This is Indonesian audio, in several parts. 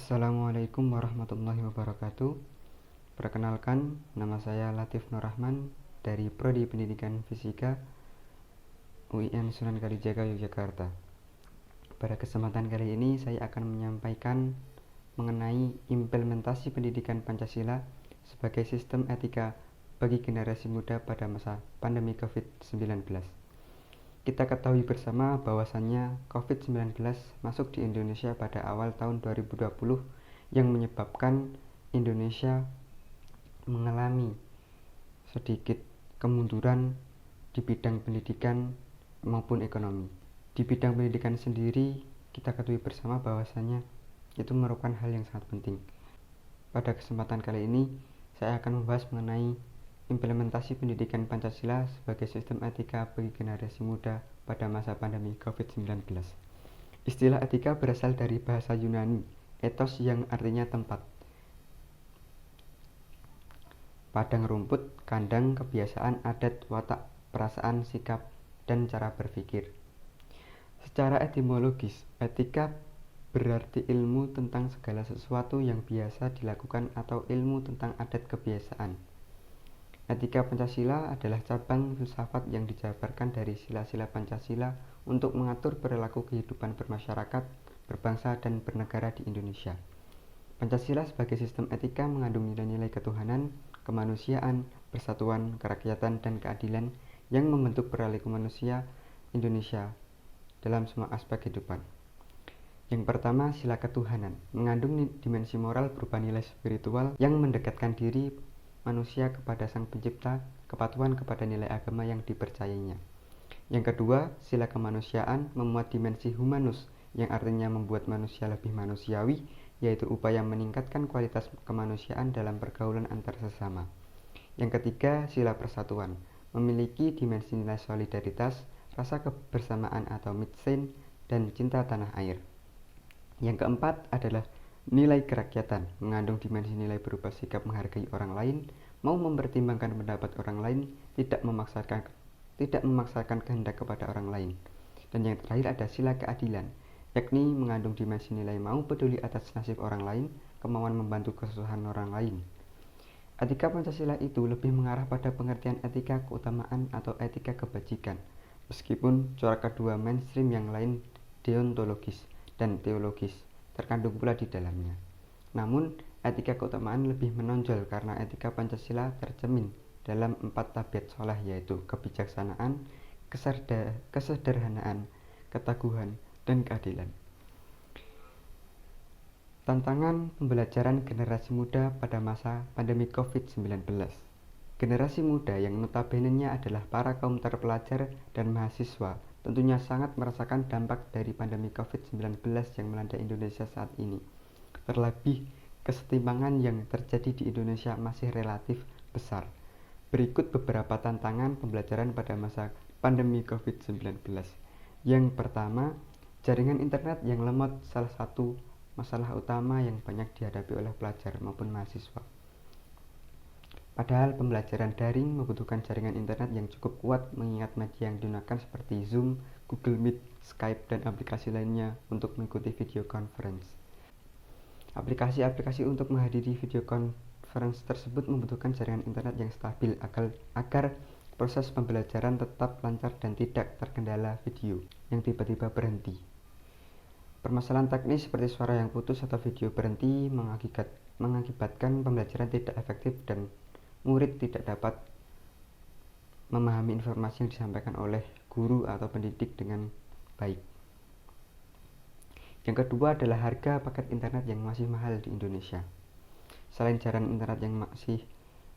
Assalamualaikum warahmatullahi wabarakatuh. Perkenalkan, nama saya Latif Nur Rahman dari Prodi Pendidikan Fisika UIN Sunan Kalijaga, Yogyakarta. Pada kesempatan kali ini saya akan menyampaikan mengenai implementasi pendidikan Pancasila sebagai sistem etika bagi generasi muda pada masa pandemi COVID-19. Kita ketahui bersama bahwasannya COVID-19 masuk di Indonesia pada awal tahun 2020 yang menyebabkan Indonesia mengalami sedikit kemunduran di bidang pendidikan maupun ekonomi. Di bidang pendidikan sendiri kita ketahui bersama bahwasannya itu merupakan hal yang sangat penting. Pada kesempatan kali ini saya akan membahas mengenai implementasi pendidikan Pancasila sebagai sistem etika bagi generasi muda pada masa pandemi COVID-19. Istilah etika berasal dari bahasa Yunani, ethos yang artinya tempat. Padang rumput, kandang, kebiasaan, adat, watak, perasaan, sikap, dan cara berpikir. Secara etimologis, etika berarti ilmu tentang segala sesuatu yang biasa dilakukan atau ilmu tentang adat kebiasaan. Etika Pancasila adalah cabang filsafat yang dijabarkan dari sila-sila Pancasila untuk mengatur perilaku kehidupan bermasyarakat, berbangsa, dan bernegara di Indonesia. Pancasila sebagai sistem etika mengandung nilai-nilai ketuhanan, kemanusiaan, persatuan, kerakyatan, dan keadilan yang membentuk perilaku manusia Indonesia dalam semua aspek kehidupan. Yang pertama, sila ketuhanan, mengandung dimensi moral berupa nilai spiritual yang mendekatkan diri manusia kepada Sang Pencipta, kepatuhan kepada nilai agama yang dipercayainya. Yang kedua, sila kemanusiaan memuat dimensi humanus yang artinya membuat manusia lebih manusiawi, yaitu upaya meningkatkan kualitas kemanusiaan dalam pergaulan antar sesama. Yang ketiga, sila persatuan memiliki dimensi nilai solidaritas, rasa kebersamaan atau mitsen, dan cinta tanah air. Yang keempat adalah nilai kerakyatan, mengandung dimensi nilai berupa sikap menghargai orang lain, mau mempertimbangkan pendapat orang lain, tidak memaksakan kehendak kepada orang lain. Dan yang terakhir ada sila keadilan, yakni mengandung dimensi nilai mau peduli atas nasib orang lain, kemauan membantu kesusahan orang lain. Etika Pancasila itu lebih mengarah pada pengertian etika keutamaan atau etika kebajikan, meskipun corak kedua mainstream yang lain deontologis dan teologis terkandung pula di dalamnya. Namun, etika keutamaan lebih menonjol karena etika Pancasila tercermin dalam 4 tabiat sholeh, yaitu kebijaksanaan, kesederhanaan, ketaguhan, dan keadilan. Tantangan pembelajaran generasi muda pada masa pandemi COVID-19. Generasi muda yang notabene-nya adalah para kaum terpelajar dan mahasiswa tentunya sangat merasakan dampak dari pandemi COVID-19 yang melanda Indonesia saat ini. Terlebih, kesetimbangan yang terjadi di Indonesia masih relatif besar. Berikut beberapa tantangan pembelajaran pada masa pandemi COVID-19. Yang pertama, jaringan internet yang lemot salah satu masalah utama yang banyak dihadapi oleh pelajar maupun mahasiswa. Padahal pembelajaran daring membutuhkan jaringan internet yang cukup kuat mengingat media yang digunakan seperti Zoom, Google Meet, Skype, dan aplikasi lainnya untuk mengikuti video conference. Aplikasi-aplikasi untuk menghadiri video conference tersebut membutuhkan jaringan internet yang stabil agar proses pembelajaran tetap lancar dan tidak terkendala video yang tiba-tiba berhenti. Permasalahan teknis seperti suara yang putus atau video berhenti mengakibatkan pembelajaran tidak efektif dan murid tidak dapat memahami informasi yang disampaikan oleh guru atau pendidik dengan baik. Yang kedua adalah harga paket internet yang masih mahal di Indonesia. Selain jaringan internet yang masih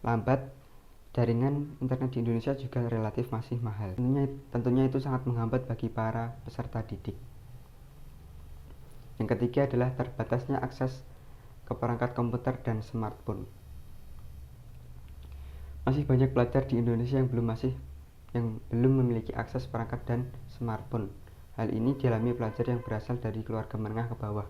lambat, jaringan internet di Indonesia juga relatif masih mahal. Tentunya itu sangat menghambat bagi para peserta didik. Yang ketiga adalah terbatasnya akses ke perangkat komputer dan smartphone. Masih banyak pelajar di Indonesia yang belum memiliki akses perangkat dan smartphone. Hal ini dialami pelajar yang berasal dari keluarga menengah ke bawah.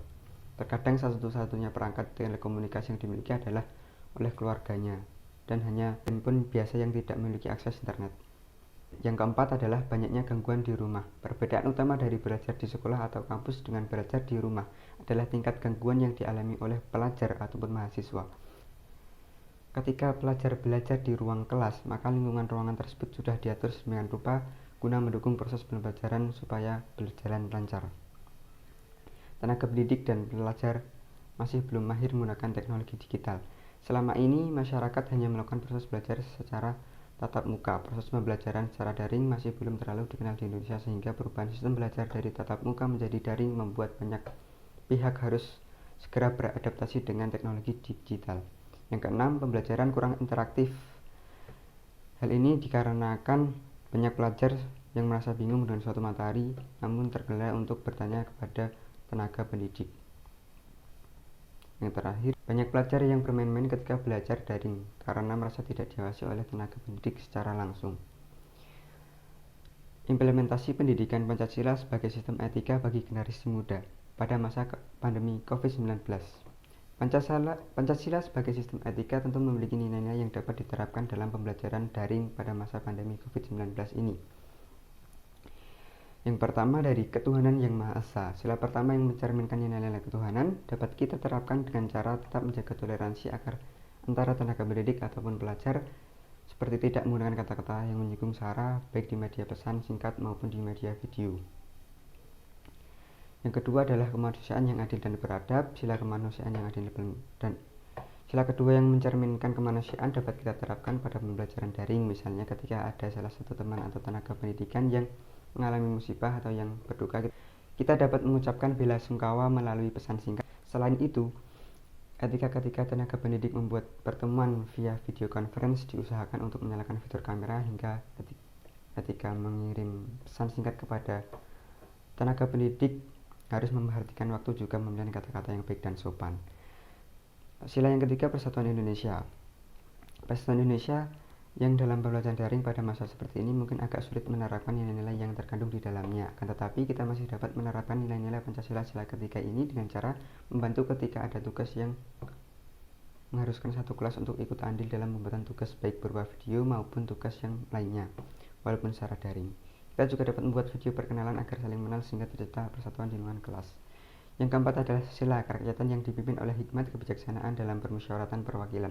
Terkadang satu-satunya perangkat telekomunikasi yang dimiliki adalah oleh keluarganya dan hanya handphone biasa yang tidak memiliki akses internet. Yang keempat adalah banyaknya gangguan di rumah. Perbedaan utama dari belajar di sekolah atau kampus dengan belajar di rumah adalah tingkat gangguan yang dialami oleh pelajar ataupun mahasiswa. Ketika pelajar belajar di ruang kelas, maka lingkungan ruangan tersebut sudah diatur sedemikian rupa guna mendukung proses pembelajaran supaya berjalan lancar. Tenaga pendidik dan pelajar masih belum mahir menggunakan teknologi digital. Selama ini, masyarakat hanya melakukan proses belajar secara tatap muka. Proses pembelajaran secara daring masih belum terlalu dikenal di Indonesia, sehingga perubahan sistem belajar dari tatap muka menjadi daring membuat banyak pihak harus segera beradaptasi dengan teknologi digital. Yang keenam, pembelajaran kurang interaktif. Hal ini dikarenakan banyak pelajar yang merasa bingung dengan suatu materi, namun tergelar untuk bertanya kepada tenaga pendidik. Yang terakhir, banyak pelajar yang bermain-main ketika belajar daring karena merasa tidak diawasi oleh tenaga pendidik secara langsung. Implementasi pendidikan Pancasila sebagai sistem etika bagi generasi muda pada masa pandemi COVID-19. Pancasila sebagai sistem etika tentu memiliki nilai-nilai yang dapat diterapkan dalam pembelajaran daring pada masa pandemi COVID-19 ini. Yang pertama, dari ketuhanan yang Maha Esa. Sila pertama yang mencerminkan nilai-nilai ketuhanan dapat kita terapkan dengan cara tetap menjaga toleransi agar antara tenaga pendidik ataupun pelajar, seperti tidak menggunakan kata-kata yang menyinggung sara baik di media pesan singkat maupun di media video. Yang kedua adalah kemanusiaan yang adil dan beradab. Sila kemanusiaan yang adil dan sila kedua yang mencerminkan kemanusiaan dapat kita terapkan pada pembelajaran daring, misalnya ketika ada salah satu teman atau tenaga pendidikan yang mengalami musibah atau yang berduka, kita dapat mengucapkan bela sungkawa melalui pesan singkat. Selain itu, ketika tenaga pendidik membuat pertemuan via video conference, diusahakan untuk menyalakan fitur kamera hingga ketika mengirim pesan singkat kepada tenaga pendidik harus memperhatikan waktu, juga memilih kata-kata yang baik dan sopan. Sila yang ketiga, Persatuan Indonesia. Persatuan Indonesia yang dalam pembelajaran daring pada masa seperti ini mungkin agak sulit menerapkan nilai-nilai yang terkandung di dalamnya. Akan tetapi kita masih dapat menerapkan nilai-nilai Pancasila sila ketiga ini dengan cara membantu ketika ada tugas yang mengharuskan satu kelas untuk ikut andil dalam pembuatan tugas baik berupa video maupun tugas yang lainnya, walaupun secara daring. Kita juga dapat membuat video perkenalan agar saling mengenal sehingga tercipta persatuan di lingkungan kelas. Yang keempat adalah sila kerakyatan yang dipimpin oleh hikmat kebijaksanaan dalam permusyawaratan perwakilan.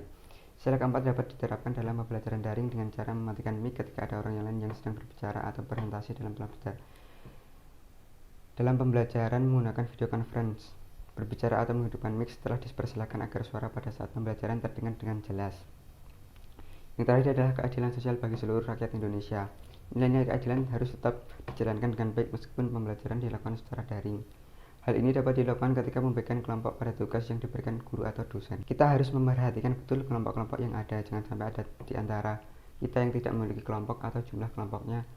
Sila keempat dapat diterapkan dalam pembelajaran daring dengan cara mematikan mic ketika ada orang yang lain yang sedang berbicara atau presentasi dalam pembelajaran menggunakan video conference. Berbicara atau menghidupkan mic setelah dipersilakan agar suara pada saat pembelajaran terdengar dengan jelas. Yang terakhir adalah keadilan sosial bagi seluruh rakyat Indonesia. Nilai-nilai keadilan harus tetap dijalankan dengan baik meskipun pembelajaran dilakukan secara daring. Hal ini dapat dilakukan ketika membagikan kelompok pada tugas yang diberikan guru atau dosen. Kita harus memperhatikan betul kelompok-kelompok yang ada, jangan sampai ada di antara kita yang tidak memiliki kelompok atau jumlah kelompoknya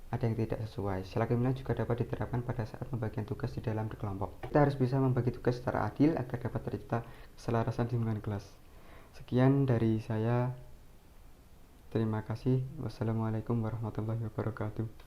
ada yang tidak sesuai. Sila kelima juga dapat diterapkan pada saat pembagian tugas di dalam kelompok. Kita harus bisa membagi tugas secara adil agar dapat tercipta keselarasan di lingkungan kelas. Sekian dari saya. Terima kasih. Wassalamualaikum warahmatullahi wabarakatuh.